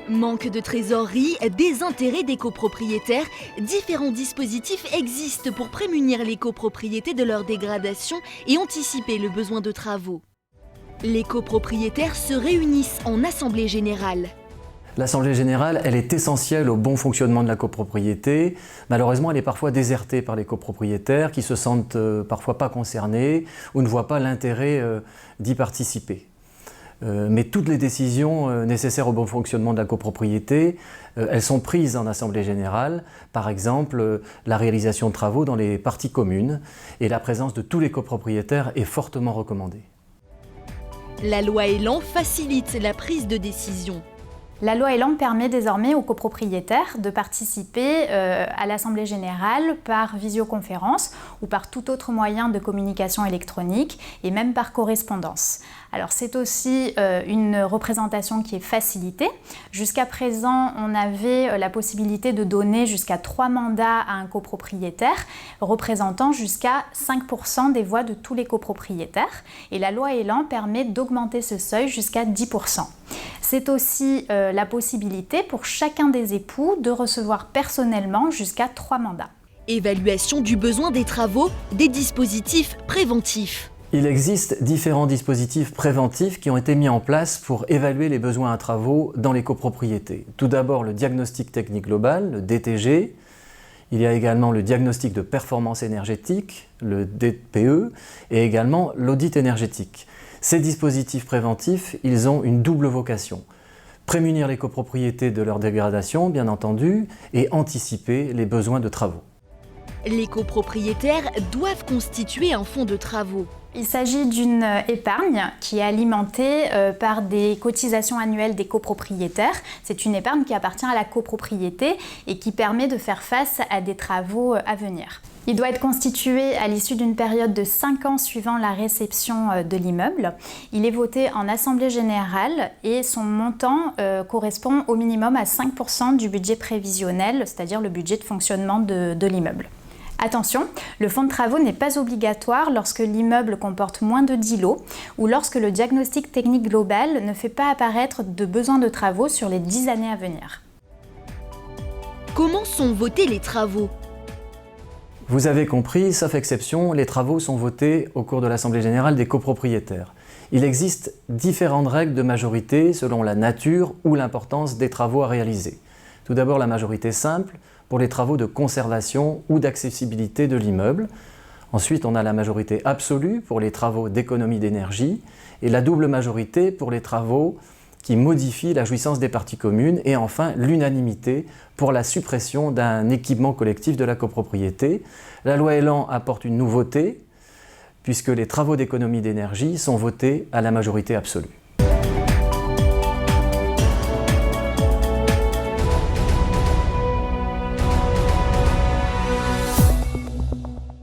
Manque de trésorerie, désintérêt des copropriétaires, différents dispositifs existent pour prémunir les copropriétés de leur dégradation et anticiper le besoin de travaux. Les copropriétaires se réunissent en assemblée générale. L'Assemblée générale, elle est essentielle au bon fonctionnement de la copropriété. Malheureusement, elle est parfois désertée par les copropriétaires qui se sentent parfois pas concernés ou ne voient pas l'intérêt d'y participer. Mais toutes les décisions nécessaires au bon fonctionnement de la copropriété, elles sont prises en Assemblée générale. Par exemple, la réalisation de travaux dans les parties communes et la présence de tous les copropriétaires est fortement recommandée. La loi Elan facilite la prise de décision. La loi Elan permet désormais aux copropriétaires de participer à l'Assemblée générale par visioconférence ou par tout autre moyen de communication électronique et même par correspondance. Alors c'est aussi une représentation qui est facilitée. Jusqu'à présent, on avait la possibilité de donner jusqu'à 3 mandats à un copropriétaire, représentant jusqu'à 5% des voix de tous les copropriétaires. Et la loi Elan permet d'augmenter ce seuil jusqu'à 10%. C'est aussi la possibilité pour chacun des époux de recevoir personnellement jusqu'à 3 mandats. Évaluation du besoin des travaux, des dispositifs préventifs. Il existe différents dispositifs préventifs qui ont été mis en place pour évaluer les besoins à travaux dans les copropriétés. Tout d'abord, le diagnostic technique global, le DTG. Il y a également le diagnostic de performance énergétique, le DPE, et également l'audit énergétique. Ces dispositifs préventifs, ils ont une double vocation. Prémunir les copropriétés de leur dégradation, bien entendu, et anticiper les besoins de travaux. Les copropriétaires doivent constituer un fonds de travaux. Il s'agit d'une épargne qui est alimentée par des cotisations annuelles des copropriétaires. C'est une épargne qui appartient à la copropriété et qui permet de faire face à des travaux à venir. Il doit être constitué à l'issue d'une période de 5 ans suivant la réception de l'immeuble. Il est voté en assemblée générale et son montant correspond au minimum à 5% du budget prévisionnel, c'est-à-dire le budget de fonctionnement de l'immeuble. Attention, le fonds de travaux n'est pas obligatoire lorsque l'immeuble comporte moins de 10 lots ou lorsque le diagnostic technique global ne fait pas apparaître de besoin de travaux sur les 10 années à venir. Comment sont votés les travaux ? Vous avez compris, sauf exception, les travaux sont votés au cours de l'Assemblée générale des copropriétaires. Il existe différentes règles de majorité selon la nature ou l'importance des travaux à réaliser. Tout d'abord, la majorité simple pour les travaux de conservation ou d'accessibilité de l'immeuble. Ensuite, on a la majorité absolue pour les travaux d'économie d'énergie et la double majorité pour les travaux qui modifient la jouissance des parties communes et enfin l'unanimité pour la suppression d'un équipement collectif de la copropriété. La loi Elan apporte une nouveauté puisque les travaux d'économie d'énergie sont votés à la majorité absolue.